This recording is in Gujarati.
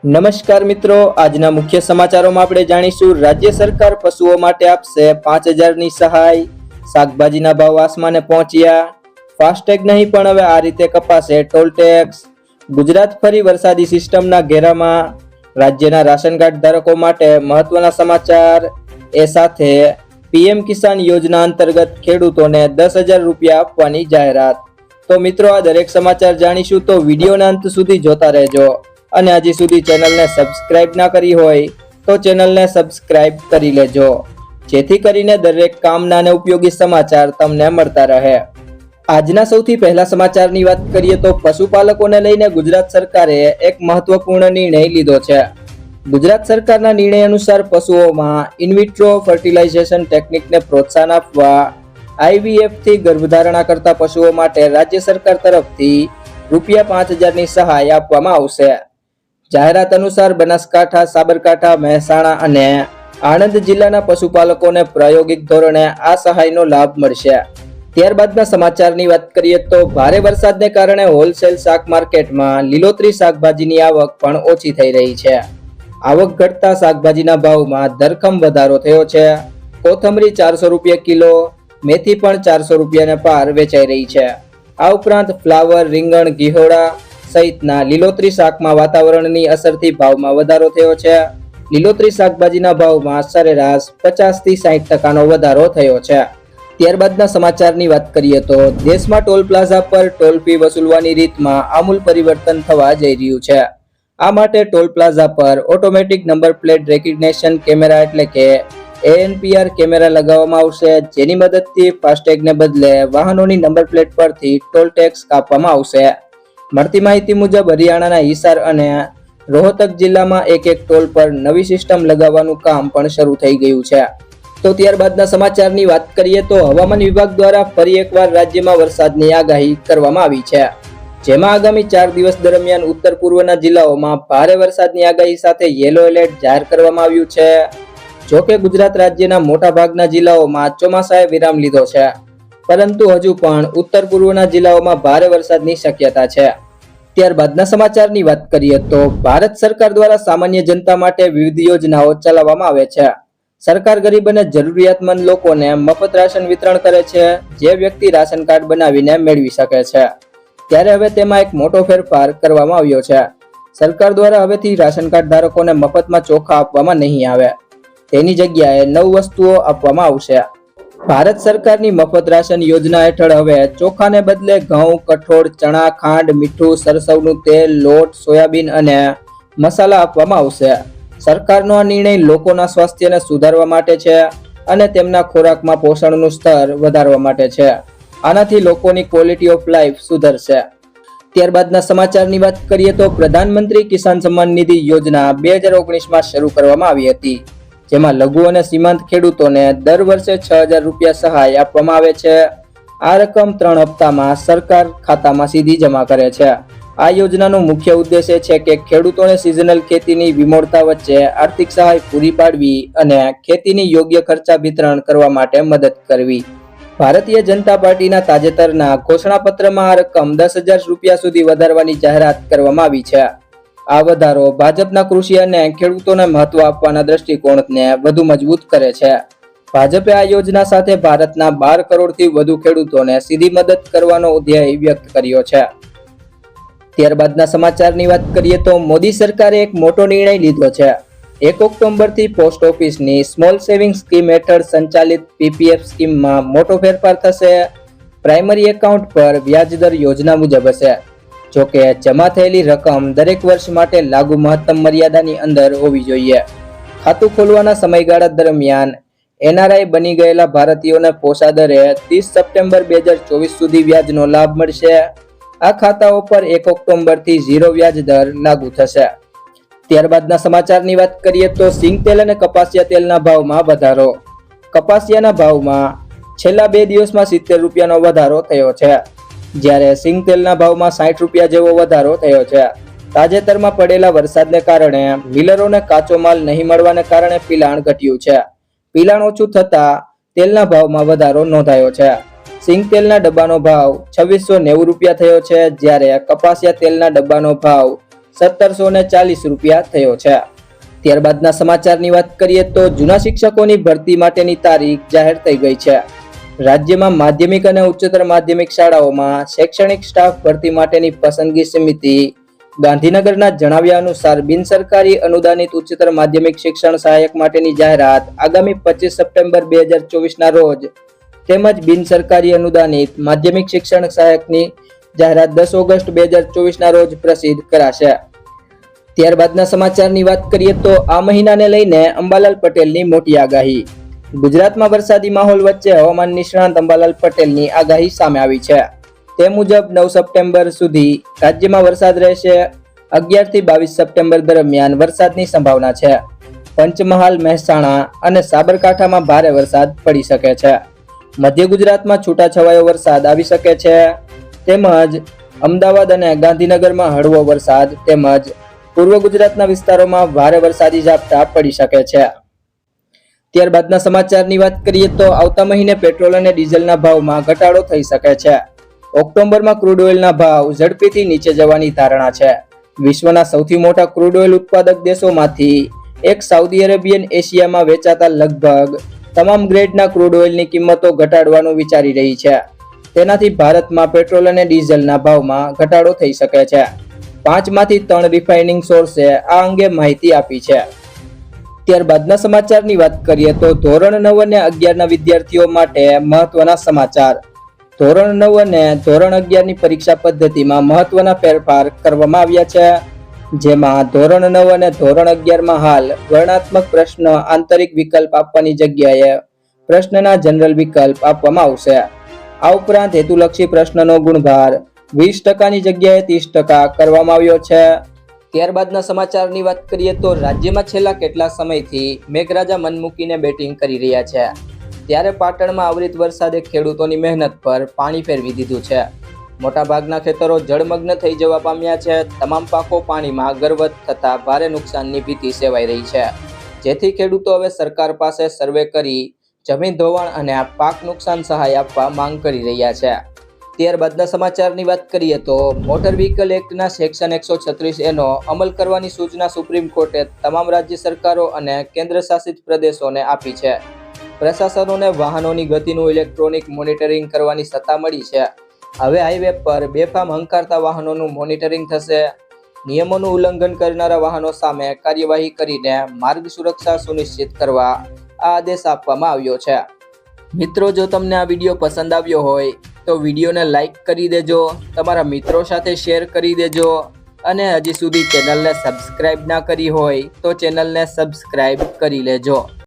નમસ્કાર મિત્રો, આજના મુખ્ય સમાચારોમાં આપણે જાણીશું રાજ્ય સરકાર પશુઓ માટે આપશે 5000ની સહાય, શાકભાજીના ભાવ આસમાને પહોંચ્યા, ફાસ્ટેગ નહીં પણ હવે આ રીતે કપાશે ટોલ ટેક્સ, ગુજરાત ફરી વરસાદી સિસ્ટમના ઘેરામાં, રાજ્યના રાશન કાર્ડ ધારકો માટે મહત્વના સમાચાર, એ સાથે પીએમ કિસાન યોજના અંતર્ગત ખેડૂતોને 10,000 રૂપિયા આપવાની જાહેરાત. તો મિત્રો, આ દરેક સમાચાર જાણીશું, તો વિડીયોના અંત સુધી જોતા રહેજો. અને હજી સુધી ચેનલને સબસ્ક્રાઇબ ના કરી હોય તો ચેનલને સબસ્ક્રાઇબ કરી લેજો, જેથી કરીને દરેક કામના અને ઉપયોગી સમાચાર તમને મળતા રહે. આજના સૌથી પહેલા સમાચારની વાત કરીએ તો પશુપાલકોને લઈને ગુજરાત સરકારે એક મહત્વપૂર્ણ નિર્ણય લીધો છે. ગુજરાત સરકારના નિર્ણય અનુસાર પશુઓમાં ઇનવિટ્રો ફર્ટિલાઇઝેશન ટેકનિકને પ્રોત્સાહન આપવા IVF થી ગર્ભધારણા કરતા પશુઓ માટે રાજ્ય સરકાર તરફથી ₹5,000ની સહાય આપવામાં આવશે. જાહેરાત અનુસાર બનાસકાંઠા, સાબરકાંઠા, મહેસાણા અને આણંદ જિલ્લાના પશુપાલકોને પ્રાયોગિક ધોરણે આ સહાયનો લાભ મળશે. ત્યારબાદના સમાચારની વાત કરીએ તો ભારે વરસાદને કારણે હોલસેલ શાક માર્કેટમાં લીલોતરી શાકભાજીની આવક પણ ઓછી થઈ રહી છે. આવક ઘટતા શાકભાજીના ભાવમાં ધરખમ વધારો થયો છે. કોથમરી ₹400 કિલો, મેથી પણ ₹400ને પાર વેચાઈ રહી છે. આ ઉપરાંત ફ્લાવર, રીંગણ, ઘીહોડા સહિતના લીલોતરી શાકમાં વાતાવરણની અસરથી ભાવમાં વધારો થયો છે. લીલોતરી શાકભાજીના ભાવમાં સરેરાશ 50 થી 60% વધારો થયો છે. ત્યારબાદના સમાચારની વાત કરીએ તો દેશમાં ટોલ પ્લાઝા પર ટોલ ફી વસૂલવાની રીતમાં આમૂલ પરિવર્તન થવા જઈ રહ્યું છે. આ માટે ટોલ પ્લાઝા પર automatic number plate recognition camera એટલે કે ANPR કેમેરા લગાવવામાં આવશે, જેની મદદથી ફાસ્ટેગને બદલે વાહનોની નંબર પ્લેટ પરથી ટોલ ટેક્સ કાપવામાં આવશે. મળતી માહિતી મુજબ હરિયાણાના હિસાર અને રોહતક જિલ્લામાં એક ટોલ પર નવી સિસ્ટમ લગાવવાનું કામ પણ શરૂ થઈ ગયું છે. તો ત્યારબાદના સમાચારની વાત કરીએ તો હવામાન વિભાગ દ્વારા ફરી એકવાર રાજ્યમાં વરસાદની આગાહી કરવામાં આવી છે, જેમાં આગામી 4 દિવસ દરમિયાન ઉત્તર પૂર્વના જિલ્લાઓમાં ભારે વરસાદની આગાહી સાથે યેલો એલર્ટ જાહેર કરવામાં આવ્યું છે. જોકે ગુજરાત રાજ્યના મોટા ભાગના જિલ્લાઓમાં ચોમાસાએ વિરામ લીધો છે, પરંતુ હજુ પણ ઉત્તર પૂર્વના જિલ્લાઓમાં ભારે વરસાદની શક્યતા છે. ત્યારબાદના સમાચારની વાત કરીએ તો ભારત સરકાર દ્વારા સામાન્ય જનતા માટે વિવિધ યોજનાઓ ચલાવવામાં આવે છે. સરકાર ગરીબ અને જરૂરિયાતમંદ લોકોને મફત રાશન વિતરણ કરે છે, જે વ્યક્તિ રાશન કાર્ડ બનાવીને મેળવી શકે છે. ત્યારે હવે તેમાં એક મોટો ફેરફાર કરવામાં આવ્યો છે. સરકાર દ્વારા હવેથી રાશન કાર્ડ ધારકોને મફતમાં ચોખા આપવામાં નહીં આવે, તેની જગ્યાએ 9 વસ્તુઓ આપવામાં આવશે. ભારત સરકારની મફત રાશન યોજના હેઠળ હવે ચોખાને બદલે ઘઉં, કઠોળ, ચણા, ખાંડ, મીઠું, સરસવનું તેલ, લોટ, સોયાબીન અને મસાલા આપવામાં આવશે. સરકારનો આ નિર્ણય લોકોના સ્વાસ્થ્યને સુધારવા માટે છે અને તેમના ખોરાકમાં પોષણનું સ્તર વધારવા માટે છે. આનાથી લોકોની ક્વોલિટી ઓફ લાઈફ સુધરશે. ત્યારબાદના સમાચારની વાત કરીએ તો પ્રધાનમંત્રી કિસાન સન્માન નિધિ યોજના 2019માં શરૂ કરવામાં આવી હતી, જેમાં લઘુ અને સીમાંત ખેડૂતોને દર વર્ષે ₹6,000 સહાય આપવામાં આવે છે. આ રકમ 3 હપ્તામાં સરકાર ખાતામાં સીધી જમા કરે છે. આ યોજનાનો મુખ્ય ઉદ્દેશ્ય છે કે ખેડૂતોને સિઝનલ ખેતીની વિમોડતા વચ્ચે આર્થિક સહાય પૂરી પાડવી અને ખેતીની યોગ્ય ખર્ચા વિતરણ કરવા માટે મદદ કરવી. ભારતીય જનતા પાર્ટીના તાજેતરના ઘોષણાપત્રમાં આ રકમ ₹10,000 સુધી વધારવાની જાહેરાત કરવામાં આવી છે. આ વધારો ભાજપના કૃષિ અને ખેડૂતોને મહત્વ આપવાના દ્રષ્ટિકોણને વધુ મજબૂત કરે છે. ભાજપે આ યોજના સાથે ભારતના 12 કરોડથી વધુ ખેડૂતોને સીધી મદદ કરવાનો ધ્યેય વ્યક્ત કર્યો છે. ત્યારબાદના સમાચારની વાત કરીએ તો મોદી સરકારે એક મોટો નિર્ણય લીધો છે. 1 ઓક્ટોબરથી પોસ્ટ ઓફિસની સ્મોલ સેવિંગ સ્કીમ હેઠળ સંચાલિત PPF સ્કીમમાં મોટો ફેરફાર થશે. પ્રાઇમરી એકાઉન્ટ પર વ્યાજદર યોજના મુજબ હશે. જોકે જમા થયેલી રકમ દરેક વર્ષ માટે લાગુ મહત્તમ મર્યાદાની અંદર હોવી જોઈએ. ખાતું ખોલવાના સમયગાળા દરમિયાન NRI બની ગયેલા ભારતીયોને પોષા દરે 30 સપ્ટેમ્બર 2024 સુધી વ્યાજનો લાભ મળશે. આ ખાતાઓ પર 1 ઓક્ટોબરથી 0 વ્યાજ દર લાગુ થશે. ત્યારબાદના સમાચારની વાત કરીએ તો સિંગ તેલ અને કપાસિયા તેલના ભાવમાં વધારો. કપાસિયાના ભાવમાં છેલ્લા 2 દિવસમાં ₹70નો વધારો થયો છે, જ્યારે સિંગ તેલના ભાવમાં ₹60 જેવો વધારો થયો છે. તાજેતરમાં પડેલા વરસાદને કારણે મિલરોને કાચો માલ નહીં મળવાને કારણે પિલાણ ઘટ્યું છે. પિલાણ ઓછું થતા તેલના ભાવમાં વધારો નોંધાયો છે. સિંગ તેલના ડબ્બાનો ભાવ ₹2690 થયો છે, જ્યારે કપાસિયા તેલના ડબ્બાનો ભાવ ₹1740 થયો છે। ત્યારબાદના સમાચારની વાત કરીએ તો જૂના શિક્ષકોની ભરતી માટેની તારીખ જાહેર થઈ ગઈ છે। રાજ્યમાં માધ્યમિક અને ઉચ્ચતર માધ્યમિક શાળાઓમાં શૈક્ષણિક સ્ટાફ ભરતી માટેની પસંદગી સમિતિ ગાંધીનગરના જણાવ્યા અનુસાર બિનસરકારી અનુદાનિત ઉચ્ચતર માધ્યમિક શિક્ષણ સહાયક માટેની જાહેરાત આગામી 25 સપ્ટેમ્બર 2024ના રોજ તેમજ બિનસરકારી અનુદાનિત માધ્યમિક શિક્ષણ સહાયકની જાહેરાત 10 ઓગસ્ટ 2024ના રોજ પ્રસિદ્ધ કરાશે। ત્યારબાદના સમાચારની વાત કરીએ તો આ મહિનાને લઈને અંબાલાલ પટેલની મોટી આગાહી। ગુજરાતમાં વરસાદી માહોલ વચ્ચે હવામાન નિષ્ણાંત અંબાલાલ પટેલની આગાહી સામે આવી છે। તે મુજબ 9 સપ્ટેમ્બર સુધી રાજ્યમાં વરસાદ રહેશે। 11 થી 22 સપ્ટેમ્બર દરમિયાન વરસાદની સંભાવના છે। પંચમહાલ, મહેસાણા અને સાબરકાંઠામાં ભારે વરસાદ પડી શકે છે। મધ્ય ગુજરાતમાં છૂટાછવાયો વરસાદ આવી શકે છે તેમજ અમદાવાદ અને ગાંધીનગરમાં હળવો વરસાદ તેમજ પૂર્વ ગુજરાતના વિસ્તારોમાં ભારે વરસાદી ઝાપટા પડી શકે છે। ત્યારબાદના સમાચારની વાત કરીએ તો આવતા મહિને પેટ્રોલ અને ડીઝલના ભાવમાં ઘટાડો થઈ શકે છે। ઓક્ટોબરમાં ક્રૂડ ઓઇલના ભાવ ઝડપીથી નીચે જવાની ધારણા છે। વિશ્વના સૌથી મોટા ક્રૂડ ઓઇલ ઉત્પાદક દેશોમાંથી એક સાઉદી અરેબિયન એશિયામાં વેચાતા લગભગ તમામ ગ્રેડના ક્રૂડ ઓઇલની કિંમતો ઘટાડવાનું વિચારી રહી છે। તેનાથી ભારતમાં પેટ્રોલ અને ડીઝલના ભાવમાં ઘટાડો થઈ શકે છે। 5 માંથી 3 રિફાઇનિંગ સોર્સે આ અંગે માહિતી આપી છે। ત્યારબાદના સમાચારની વાત કરીએ તો ધોરણ 9 અને 11ના વિદ્યાર્થીઓ માટે મહત્વના સમાચાર। ધોરણ 9 અને ધોરણ 11ની પરીક્ષા પદ્ધતિમાં મહત્વના ફેરફાર કરવામાં આવ્યા છે। જેમાં ધોરણ 9 અને ધોરણ 11માં હાલ વર્ણનાત્મક પ્રશ્ન આંતરિક વિકલ્પ આપવાની જગ્યાએ પ્રશ્નના જનરલ વિકલ્પ આપવામાં આવશે। આ ઉપરાંત હેતુલક્ષી પ્રશ્નનો ગુણભાર 20%ની જગ્યાએ 30% કરવામાં આવ્યો છે। ત્યારબાદના સમાચારની વાત કરીએ તો રાજ્યમાં છેલ્લા કેટલા સમયથી મેઘરાજા મન મૂકીને બેટિંગ કરી રહ્યા છે। ત્યારે પાટણમાં અવિરત વરસાદે ખેડૂતોની મહેનત પર પાણી ફેરવી દીધું છે। મોટાભાગના ખેતરો જળમગ્ન થઈ જવા પામ્યા છે। તમામ પાકો પાણીમાં ગરવત થતા ભારે નુકસાનની ભીતિ સેવાઈ રહી છે। જેથી ખેડૂતો હવે સરકાર પાસે સર્વે કરી જમીન ધોવાણ અને પાક નુકસાન સહાય આપવા માંગ કરી રહ્યા છે। ત્યારબાદના સમાચારની વાત કરીએ તો મોટર વ્હીકલ એક્ટના સેક્શન 136A નો અમલ કરવાની સૂચના સુપ્રીમ કોર્ટે તમામ રાજ્ય સરકારો અને કેન્દ્ર શાસિત પ્રદેશોને આપી છે। પ્રશાસનોને વાહનોની ગતિનું ઇલેક્ટ્રોનિક મોનિટરિંગ કરવાની સત્તા મળી છે। હવે હાઈવે પર બેફામ હંકારતા વાહનોનું મોનિટરિંગ થશે। નિયમોનું ઉલ્લંઘન કરનારા વાહનો સામે કાર્યવાહી કરીને માર્ગ સુરક્ષા સુનિશ્ચિત કરવા આ આદેશ આપવામાં આવ્યો છે। મિત્રો, જો તમને આ વિડીયો પસંદ આવ્યો હોય તો વિડીયોને લાઈક કરી દેજો, તમારા મિત્રો સાથે શેર કરી દેજો અને હજી સુધી ચેનલને સબસ્ક્રાઇબ ના કરી હોય તો ચેનલને સબસ્ક્રાઇબ કરી લેજો।